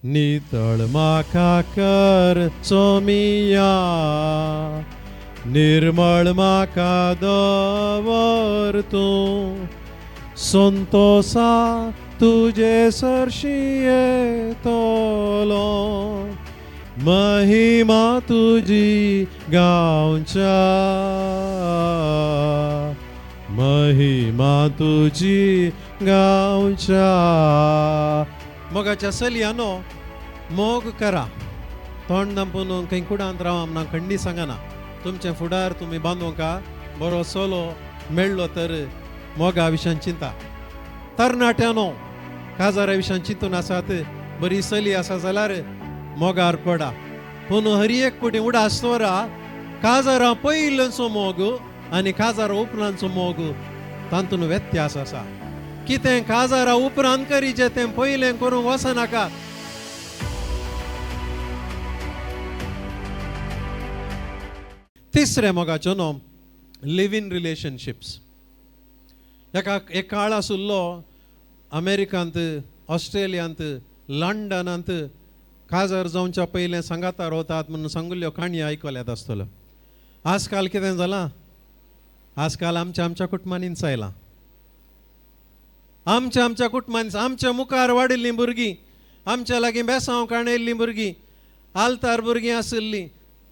नितळ म्हाका कर सोमिया, निर्मळ म्हाका दवर तूं, संतोसा तुजे सरशी येतलो, महिमा तुजी गावच्या, महिमा तुजी गावच्या. मोगाच्या सलयानो मोग करा, तोंड दांपून खंय कुडांत राव आमना खंडी सांगना. तुमचे फुडार तुम्ही बांदूंका बरो सोलो मेळ्ळो तर मोगा विशयान चिंता. तरणाट्यानो काजारा विशयान चिंतून आसात, बरी चली आसा जाल्यार मोगार पडा. पूण हरी एक पुटी उडा आसतोरा काजारा पयलींचो मोग आनी काजारा उपरांतचो मोग तातूंत व्यत्यास आसा. कितें काजारा उपरांत करीचे तें पयलें करूंक वचनाका. तिसरें मोगाचो न्हू लिव इन रिलेशनशिप्स. एक काळ आसुल्लो अमेरिकांत, ऑस्ट्रेलियांत, लंडनांत काजार जावच्या पयलें सांगाता रावतात म्हणून सांगुल्ल्यो काणी आयकल्यात आसतलो. आजकाल कितें जालां, आजकाल आमच्या कुटुंबांनी इंचायलां. आमच्या कुटुंबांनी आमच्या मुखार वाडिल्लीं भुरगीं, आमच्या लागीं बेसांव काणयल्लीं भुरगीं, आलतार भुरगीं आशिल्लीं,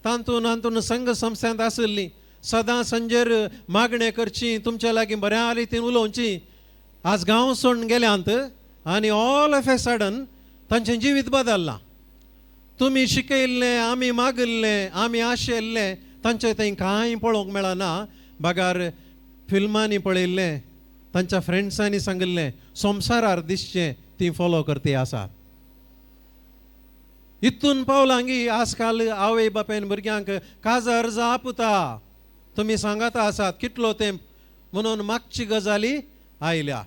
तांतून संघ संस्थांत आशिल्लीं, सदां संजेर मागणें करची, तुमच्या लागीं बऱ्या रितीन उलोवची, आज गांव सोडून गेल्यांत आनी ऑल ऑफ ए सडन तांचें जिवीत बदल्लां. तुमी शिकयल्लें, आमी मागिल्लें, आमी आशेल्लें तांचें थंय कांय पळोवंक मेळना. बागार फिल्मांनी पळयल्लें, तांच्या फ्रेंड्सांनी सांगिल्लें, संवसारार दिसचें ती फॉलो करते आसात. इतून पावलांगी आजकाल आवय बापायन भुरग्यांक काजार जापुता तुमी सांगाता आसात कितलो तेंप म्हणून मागची गजाली आयल्या.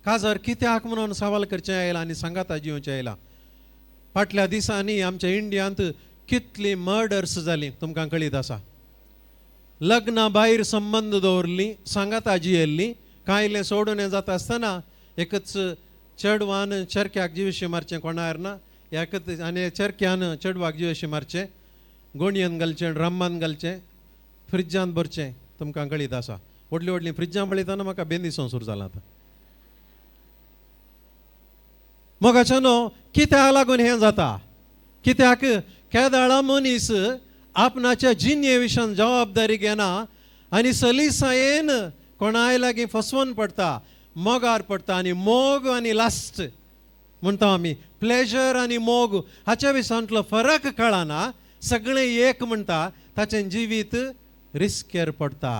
काजार कित्याक म्हणून सवाल करचें आयलां आनी सांगाता जिवचें आयलां. फाटल्या दिसांनी आमच्या इंडियांत कितली मर्डर्स जालीं तुमकां कळीत आसा. लग्ना भायर संबंद दवरलीं, सांगाता जियेल्लीं, कांयलें सोडून जाता आसतना एकच चेडवान चेडक्याक जिवेशी मारचें कोणार ना, एकच आनी चेडक्यान चेडवाक जिवेशी मारचें, गोणयेन घालचें, ड्रम्मान घालचें, फ्रिजांत भरचें. तुमकां कळीत आसा. व्हडलीं व्हडलीं फ्रिजां पळयतना म्हाका बेन दिसूंक सुरू जाला आतां. मोगाच्या न्हू कित्याक लागून हें जाता? कित्याक केदाळा मनीस आपणाच्या जिणे विशयान जबाबदारी घेना आनी सलिसायेन कोणाय लागीं फसवून पडटा, मोगार पडटा. आनी मोग आनी लास्ट म्हणटा आमी, प्लेजर आनी मोग हाच्या विशयांतलो फरक कळना. सगळें एक म्हणटा, ताचें जिवीत रिस्केर पडटा.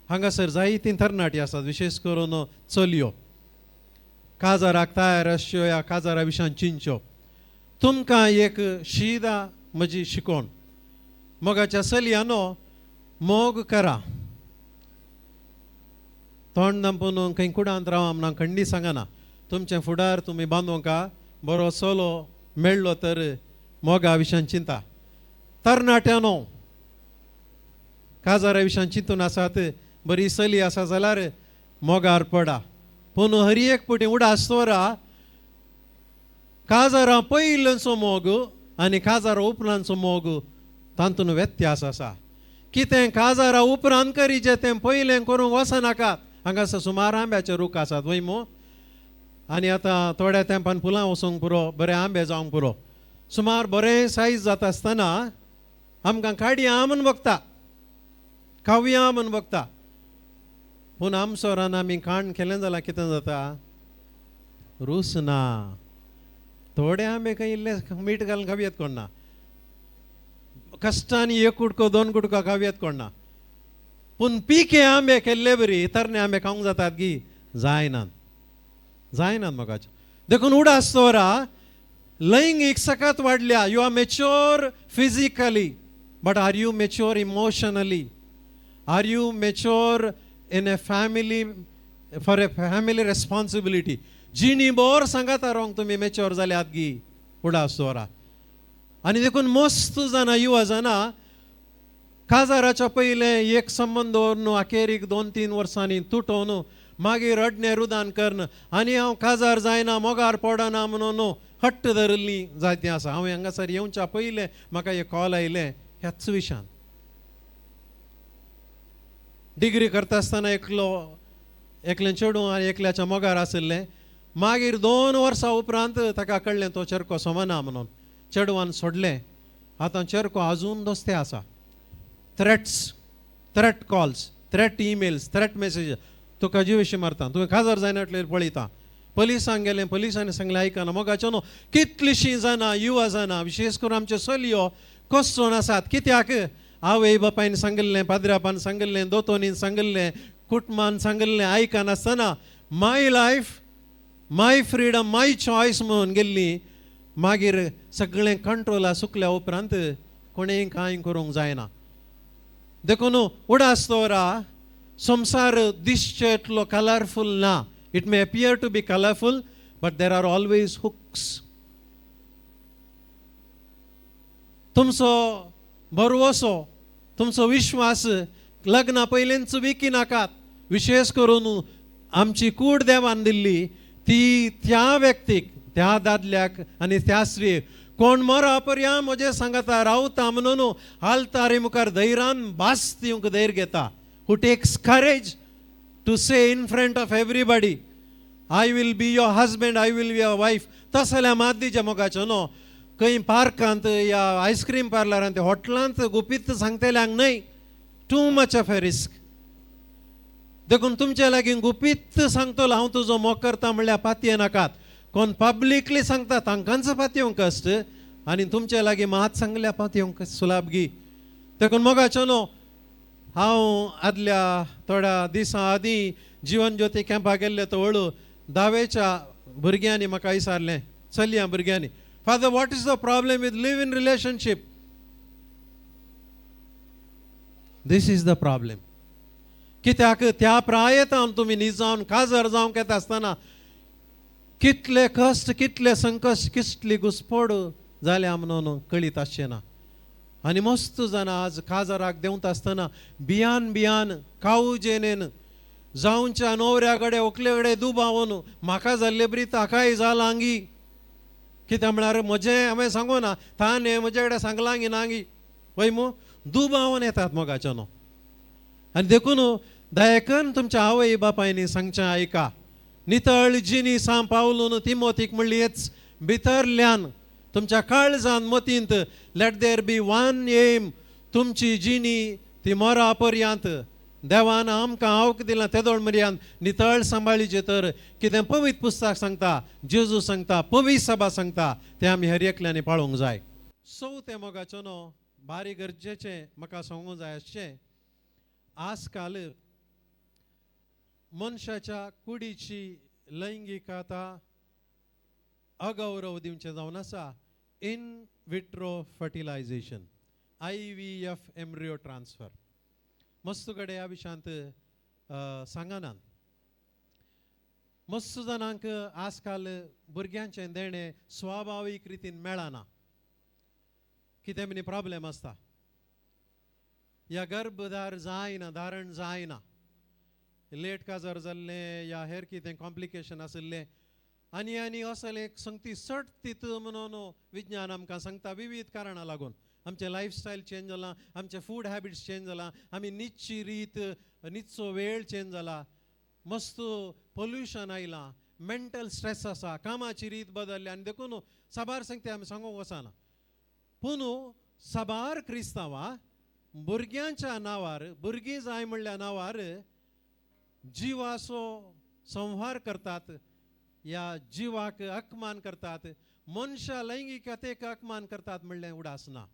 हांगासर जायतीं तरणाटीं आसात, विशेश करून चलयो. काजाराक तयार आसच्यो, ह्या काजारा विशयान चिंतच्यो. तुमकां एक शीदा म्हजी शिकोण, मोगाच्या चलयानो मोग करा, तोंड दांपून खंय कुडांत राव आमना खंडी सांगना. तुमचे फुडार तुमी बांदूंका बरो सोलो मेळ्ळो तर मोगा विशयान चिंता. तरणाट्यानो काजारा विशयान चिंतून आसात, बरी चली आसा जाल्यार मोगार पडा. पूण हरी एक पुटी उडा आसतोरा काजारा पयलींचो मोग आनी काजारा उपरांतचो मोग तातूंत व्यत्यास आसा. कितें काजारा उपरांत करीचें तें पयलें करूंक वचनाकात. हांगासर सुमार आंब्याचे रूख आसात वयमो, आनी आतां थोड्या तेंपान फुलां वचोंक पुरो, बरे आंबे जावंक पुरो. सुमार बरें सायज जाता आसतना आमकां काडया म्हूण बगता, खावया म्हूण बगता. पूण आमचोरान आमी काण केलें जाल्यार कितें जाता? रूच ना. थोडे आंबे खंय इल्ले मीठ घालून खावयेत कोण ना, कश्टांनी एक कुडको दोन कुडको खावयेत कोण ना. पूण पिके आंबे केल्ले बरी तरणे आंबे खावंक जातात गी? जायनात, जायनात. मोगाचे देखून उडा आसतोरा लैंगीक सकात वाडल्या. You are mature physically, but are you mature emotionally? Are you mature in a family, for a family responsibility? जिणी बोर सांगाता रोंग तुमी मेच्युअर जाल्यात गी उडा आसतोरा. आनी देखून मस्त जाणा युवा जाणा काजाराच्या पयलें एक संबंद दवरून अखेरीक 2-3 वर्सांनी तुटोवन मागीर रडणें रुदान करन आनी हांव काजार जायना मोगार पडना म्हणून हट्ट धरली जायतीं आसा. हांव हांगासर येवच्या पयलें म्हाका एक कॉल आयलें ह्याच विशयान. डिग्री करता आसतना एकलें चेडूं आनी एकल्याच्या मोगार आशिल्लें. मागीर 2 वर्सां उपरांत ताका कळ्ळें तो चेडको समना म्हणून. चेडवान सोडलें. आतां चेडको आजून दोस्ते आसा. Threat calls, threat emails, threat message. तुका जीवेशी मारता, तुवें काजार जायना पळयता. पुलिसांक गेलें, पुलिसांनी सांगलें आयकना मोगाचें न्हू कितलींशीं जाणां युवा जाणां विशेश करून आमच्यो चलयो कोसोन आसात. कित्याक आवय बापायन सांगिल्लें, पाद्र्यापान सांगिल्लें, दोतोनीन सांगिल्लें, कुटुंबान सांगिल्लें आयकनासतना माय लायफ माय फ्रीडम माय चॉयस म्हणून गेल्लीं. मागीर सगळें कंट्रोला सुकल्या उपरांत कोणेंय कांय करूंक जायना. देखून उडास तोरा संसार दिसचे इतलो कलरफूल ना. It may appear to be colourful but there are always hooks. तुमचो भरवोसो, तुमचो विश्वास लग्ना पयलींच विकी नाकात. विशेष करून आमची कूड देवान दिल्ली ती त्या व्यक्तीक, त्या दादल्याक आनी त्या स्त्रीक कोण मरा पर्या म्हजे सांगाता रावता म्हणून हालतारे मुखार धैर्यान भास दिवंक धैर्य घेता. Who takes courage to say in front of everybody I will be your husband, I will be your wife. तसल्या माद्दीच्या मोगाचो न्हू. खंय पार्कांत या आयस्क्रीम पार्लरांत हॉटेलांत गुपीत सांगतल्यांक न्हय. Too much of a risk. देखून तुमचे लागीं गुपीत सांगतलो हांव तुजो मोग करता म्हणल्यार पातये नाकात. कोण पब्लिकली सांगता तांकांच पातयेवंक कश्ट आनी तुमचे लागीं मात सांगल्या पातयेवंक सुलाभगी. देखून मोगाचो न्हू हांव आदल्या थोड्या दिसां आदीं जीवन ज्योती कॅम्पाक गेल्ले तो वळू 10वेच्या भुरग्यांनी म्हाका विचारलें, चलयां भुरग्यांनी, father what is the problem with live in relationship. This is the problem. कित्याक त्या प्रायेंतान तुमी निजावन काजार जावंक येता आसतना कितले कश्ट, कितले संकश्ट, कितली घुसपड जाल्या म्हणून कळीत आसचें ना. आनी मस्त जाणां आज काजाराक देंवता आसतना भियान काऊ जेनेन जावच्या न्हवऱ्या कडेन व्हंकले कडेन दुबावन म्हाका जाल्ले बरी ताकाय जाला आंगी. कित्याक म्हळ्यार म्हजें हांवें सांगूं ना ताणें म्हजे कडेन सांगलां गी नांगी वय मू दुबावन येतात मोगाचो न्हू. आनी देखून दयेकन तुमच्या आवय बापायनी सांगचें आयका. नितळ जिनी सां पावलून तिमोथीक म्हणलीच भितरल्यान तुमच्या काळजान मतींत let there be one M. तुमची जिनी ती मरा पर्यंत देवान आमकां हांवक दिलां तेदोळ पर्यंत नितळ सांबाळीचे. तर कितें पवित्र पुस्तक सांगता, जेजू सांगता, पवित्र सभा सांगता तें आमी हर एकल्यानी पाळोवंक जाय. तें मोगाचो न्हू भारी गरजेचें म्हाका सांगूंक जाय आसचें. आजकाल मनशाच्या कुडीची लैंगिकता अगौरव दिवचें जावन आसा. In vitro fertilisation, IVF embryo transfer. मस्त कडेन ह्या विशयांत सांगनात. मस्त जाणांक आजकाल भुरग्यांचें देणें स्वाभावीक रितीन मेळना. कितें मनी प्रॉब्लेम आसता. या गर्भधार जायना, धारण जायना, लेट काजार जाल्लें या हेर कितें कॉम्प्लिकेशन आशिल्लें आनी असले एक संगती सट म्हणून विज्ञान आमकां सांगता. विविध कारणां लागून आमचें लायफस्टायल चेंज जालां, आमचे फूड हॅबिट्स चेंज जालां, आमी न्हिदची रीत, न्हिदचो वेळ चेंज जाला, मस्त पोल्युशन आयलां, मेंटल स्ट्रेस आसा, कामाची रीत बदल्ल्या. आनी देखून साबार संगती आमी सांगूंक वचना. पूण साबार क्रिस्तांवां भुरग्यांच्या नांवार, भुरगीं जाय म्हणल्या नांवार जिवाचो संहार करतात, या जिवाक अपमान करतात, मनशा लैंगिकतेक अपमान करतात म्हणलें उडास ना.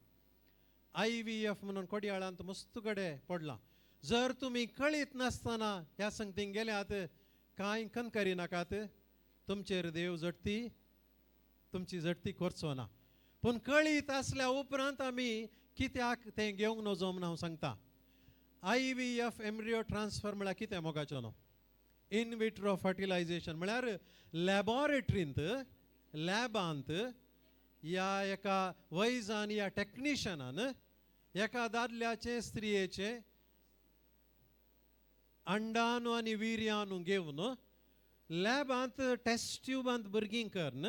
IVF म्हणून कोडयाळांत मस्त कडेन पडलां. जर तुमी कळीत नासतना ह्या संगतीक गेल्यात कांय कनकरी नाकात. तुमचेर देव झडटी, तुमची झडटी करचो ना. पूण कळीत आसल्या उपरांत आमी कित्याक तें घेवंक नजो म्हूण हांव सांगता. IVF एम्ब्रियो ट्रान्सफर म्हळ्यार कितें मोगाचो न्हू. इन विट्रो फर्टिलायझेशन म्हळ्यार लॅबॉरेटरींत, लॅबांत या एका वैजान या टेक्निशियनान एका दादल्याचे स्त्रियेचे अंडान आनी विर्यान घेवन लॅबांत टेस्ट ट्यूबांत भुरगीं करन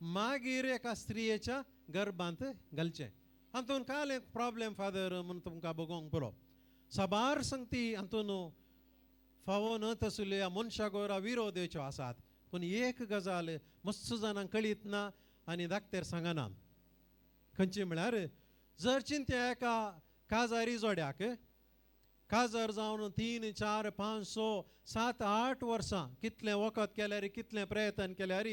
मागीर एका स्त्रियेच्या गर्भांत घालचें. हातून काल एक प्रॉब्लेम फादर म्हूण तुमकां बघोंक पुरो साबार संगती हातून फावो न तसल्यो मनशाक विरोधेच्यो आसात. पूण एक गजाल मस्त जाणांक कळीत ना आनी धाकटेर सांगना. खंयची म्हळ्यार जर चिंत्या एका काजारी जोड्याक काजर जावन 3, 4, 5, 6, 7, 8 वर्सां कितलें वखद केल्यार कितलें प्रयत्न केल्यार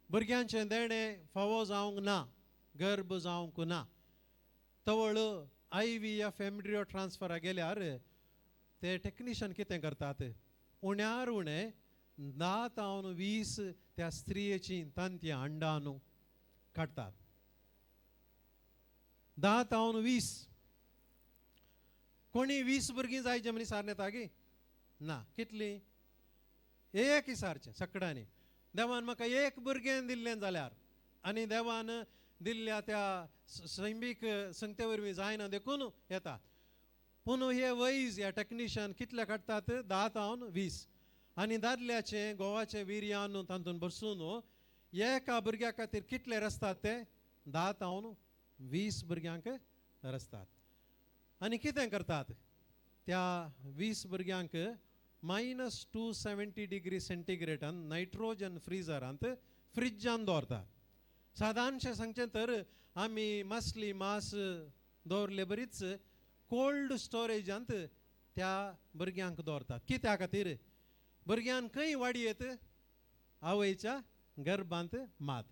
भुरग्यांचें देणें फावो जावंक ना, गर्भ जावंक ना. तवळ IVF एम्ब्रियो ट्रान्सफरा गेल्यार ते टेक्निशियन कितें करतात, उण्यार उणें 10 तावन 20 त्या स्त्रियेची तंत्यां अंडान काडटात. 10 तावन 20. कोणी 20 भुरगीं जायचे म्हण सारन येता गे ना. कितलीं? एक इसारचें सगळ्यांनी. देवान म्हाका एक भुरगें दिल्लें जाल्यार आनी देवान दिल्ल्या त्या सैमीक संगते वरवीं जायना देखून येता. पूण हे वैज ह्या टेक्निशियन कितले काडटात? 10 तावन 20. आनी दादल्याचें गोवाचें विर्यान तातूंत बसून एका भुरग्या खातीर कितले रचतात ते 10 तावन 20 भुरग्यांक रचतात. आनी कितें करतात? त्या 20 भुरग्यांक -270 डिग्री सेंटीग्रेडान नायट्रोजन फ्रिजरांत फ्रिजान दवरतात. सादारणशें सांगचें तर आमी मासली मास दवरले बरीच कोल्ड स्टोरेजांत त्या भुरग्यांक दवरतात. कित्या खातीर? भुरग्यान खंय वाडयेत? आवयच्या गर्भांत मात.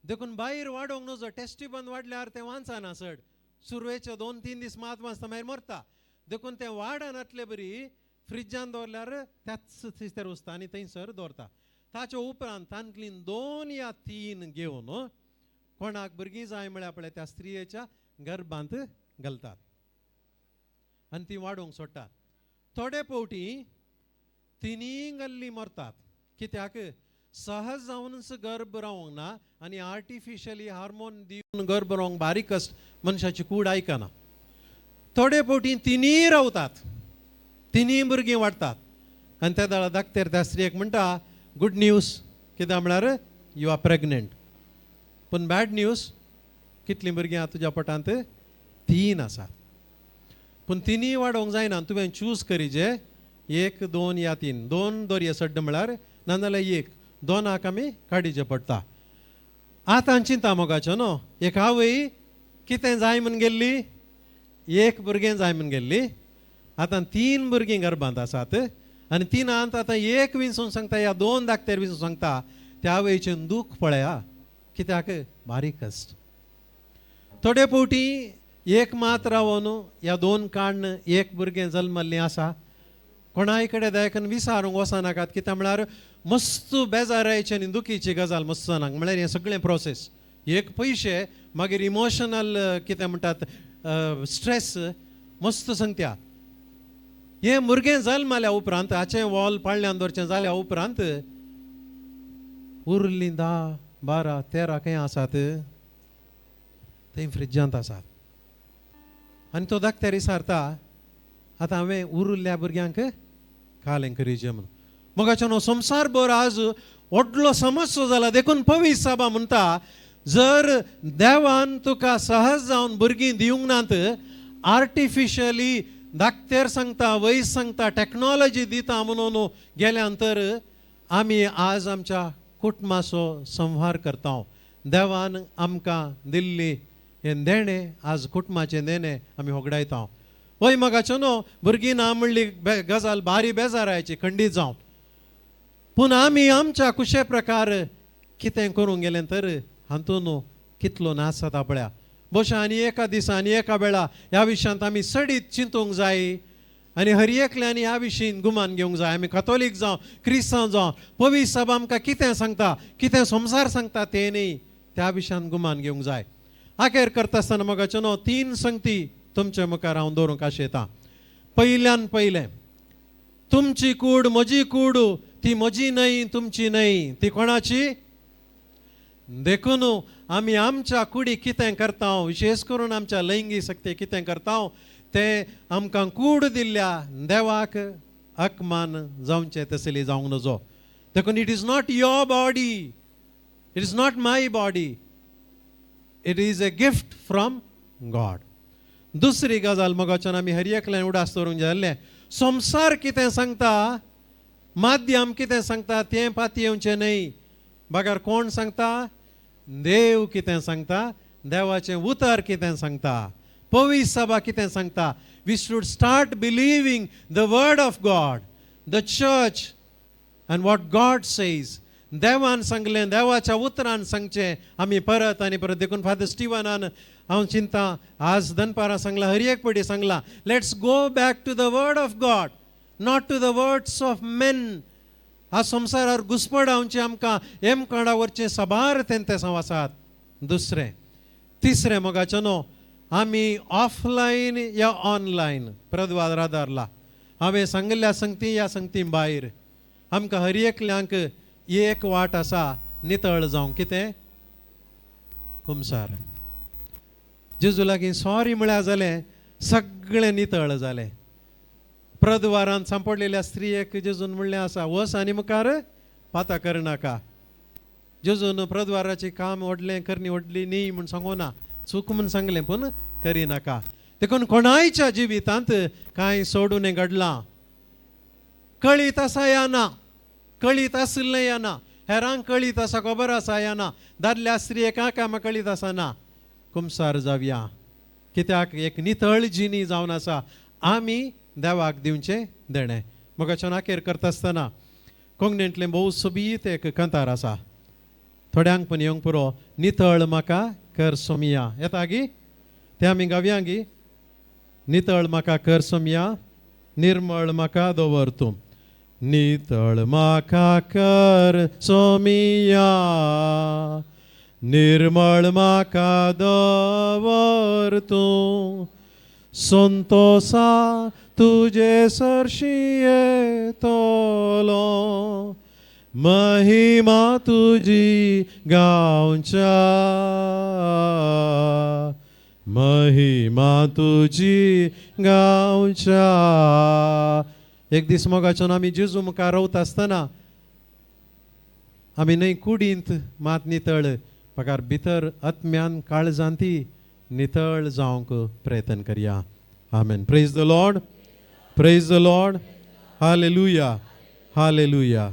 देखून भायर वाडोवंक नजो. टेस्टी बंद वाडल्यार तें वांचना चड. सुरवेचे 2-3 दीस मात वाचता मागीर मरता. देखून तें वाडनातले बरी फ्रिजान दवरल्यार त्याच थंयसर वचता आनी थंयसर दवरता. ताचे उपरांत तांतलीं 2 या 3 घेवन कोणाक भुरगीं जाय म्हळ्यार पळय त्या स्त्रियेच्या गर्भांत घालतात आनी ती वाडोवंक सोडटात. थोडे फावटी तिनीय गल्ली मरतात. कित्याक? सहज जावनच गर्भ रावंक ना आनी आर्टिफिशियली हार्मोन दिवन गर्भ रावंक बारीकस मनशाची कूड आयकना. थोडे फावटी तिनीय रावतात, तिनीय भुरगीं वाडटात आनी त्या दाळा धाकटेर त्या स्त्रियेक म्हणटा गुड न्यूज. कित्याक म्हळ्यार यू आर प्रेग्नंट. पूण बॅड न्यूज, कितलीं भुरगीं आहा तुज्या पोटांत? 3 आसात. पूण तिनीय वाडोवंक जायना. तुवें चूज करीचे 1, 2 या 3. 2 दोरये सड्ड म्हळ्यार नाजाल्यार 1. 2 आमी काडीचे पडटा. आतां चिंता मोगाचें न्हू. एक आवय कितें जाय म्हूण गेल्ली? 1 भुरगें जाय म्हूण गेल्ली. आतां 3 भुरगीं गर्भांत आसात आनी 3 आतां 1 विंसून सांगता या 2 धाकटेर विंसून सांगता. त्या आवयचें दूख पळया. कित्याक? बारीक कश्ट. थोडे फावटी 1 मात रावून ह्या 2 काडन 1 भुरगें जल्मल्लें आसा. कोणाय कडेन दयकन विचारूंक वचनाकात. कित्याक म्हळ्यार मस्त बेजारायची आनी दुखीची गजाल मस्त जाणांक. म्हळ्यार हें सगळें प्रोसेस. एक पयशे मागीर इमोशनल कितें म्हणटात स्ट्रेस मस्त सांगत्या. हें भुरगें जल्मल्या उपरांत हाचें वॉल पाळण्यान दवरचें जाल्या उपरांत उरलीं 10, 12, 13 खंय आसात थंय फ्रिजांत आसात. आनी तो धाकटेर विचारता आतां हांवें उरिल्ल्या भुरग्यांक कालें करीचें म्हणून. मोगाचें न्हू. संवसार भर आज व्हडलो समस्या जाला. देखून पवित्र सभा म्हणटा जर देवान तुका सहज जावन भुरगीं दिवंक नात, आर्टिफिशियली धाकटेर सांगता, वयस सांगता, टॅक्नॉलॉजी दिता म्हणून गेल्यानंतर आमी आज आमच्या कुटुंबाचो संहार करता. देवान आमकां दिल्ली हें देणें आज कुटुंबाचें देणें आमी होगडायता. वय मोगाचें न्हू. भुरगीं ना म्हणली गजाल बारी बेजारायची खंडीत जावन. पूण आमी आमच्या कुशे प्रकार कितें करूंक गेलें तर हातून कितलो नाश जाता पळया. बशा आनी एका दिसा आनी एका वेळा ह्या विशयांत आमी सडीत चिंतूंक जाय आनी हर एकल्यानी ह्या विशीं गुमान घेवंक जाय. आमी कॅथोलीक जावं क्रिस्तांव जावं पवित्र सभा आमकां कितें सांगता, कितें संवसार सांगता तें न्ही, त्या विशयान गुमान घेवंक जाय. आखेर करता आसतना मोगाचें न्हू 3 संगती तुमच्या मुखार हांव दवरूंक आशेता. पयल्यान पयलें तुमची कूड म्हजी कूड, ती म्हजी न्हय तुमची न्हय, ती कोणाची? देखून आमी आमच्या कुडी कितें करता, विशेश करून आमच्या लैंगीक शक्ती कितें करता, ते आमकां कूड दिल्ल्या देवाक अकमान जावचे तसली जावंक नजो. देखून it is not your body, it is not my body, it is a gift from God. दुसरी गजाल मोगाच्यान आमी हर एकल्यान उडास दवरूंक जाय आहलें. संवसार कितें सांगता, माध्यम कितें सांगता तें पाती येवचें न्हय. बगार कोण सांगता? देव कितें सांगता, देवाचें उतर कितें सांगता, पवित्र सभा कितें सांगता. We should start believing the word of God, the church and what God says. देवान सांगलें, देवाच्या उतरान सांगचें आमी परत आनी परत. देखून फादर स्टिवनान हांव चिंता आज दनपारां सांगलां, हर एक पटी सांगलां, let's go back to the word of God, not to the words of men. आज संवसारार घुस्पडावचें आमकां हेम काडा वरचें सबार तेंते सांवासात. दुसरें तिसरें मोगाचें न्हू, आमी ऑफलायन या ऑनलायन प्रद्वाद रादारला. हांवें सांगल्या संगती ह्या संगती भायर आमकां हर एकल्यांक एक वाट आसा नितळ जावं. कितें? खुमसार. जेजू लागीं सॉरी म्हळ्यार जालें, सगळें नितळ जालें. प्रद्वारांत सांपडलेल्या स्त्रियेक जेजून म्हणलें आसा, वस आनी मुखार पातां करनाका. जेजून प्रद्वाराचें काम व्हडलें करनी व्हडली न्ही म्हूण सांगो ना, चूक म्हूण सांगलें पूण करिनाका. देखून कोणायच्या जिवितांत कांय सोडून घडलां. कळीत आसा या ना, कळीत आसलें या ना, हेरांक कळीत आसा खबर आसा या ना, दादल्या स्त्रियेक कामा कळीत आसा ना. कुमसार जावया, कित्याक एक नितळ जिणी जावन आसा आमी देवाक दिवचें देणें. मोगाच्या नाकेर करता आसतना कोंकणींतलें भोव सोबीत एक कंतार आसा, थोड्यांक पण येवंक पुरो. नितळ म्हाका कर सोमिया. येता गी तें आमी गावया गी. नितळ म्हाका कर सोमिया, निर्मळ म्हाका दवर तूं. नितळ म्हाका कर सोमिया, निर्मळ म्हाका दवर तूं. संतोसा तुजे सरशी येतलो, महिमा तुजी गावच्या, महिमा तुजी गावच्या. एक दीस मोगाच्यान आमी जेजू मुखार रावता आसतना आमी न्हय कुडींत मात नितळ पगार भितर आत्म्यान काळजांती नितळ जावंक प्रयत्न करया. Amen. Praise the Lord, praise the Lord. Hallelujah, hallelujah.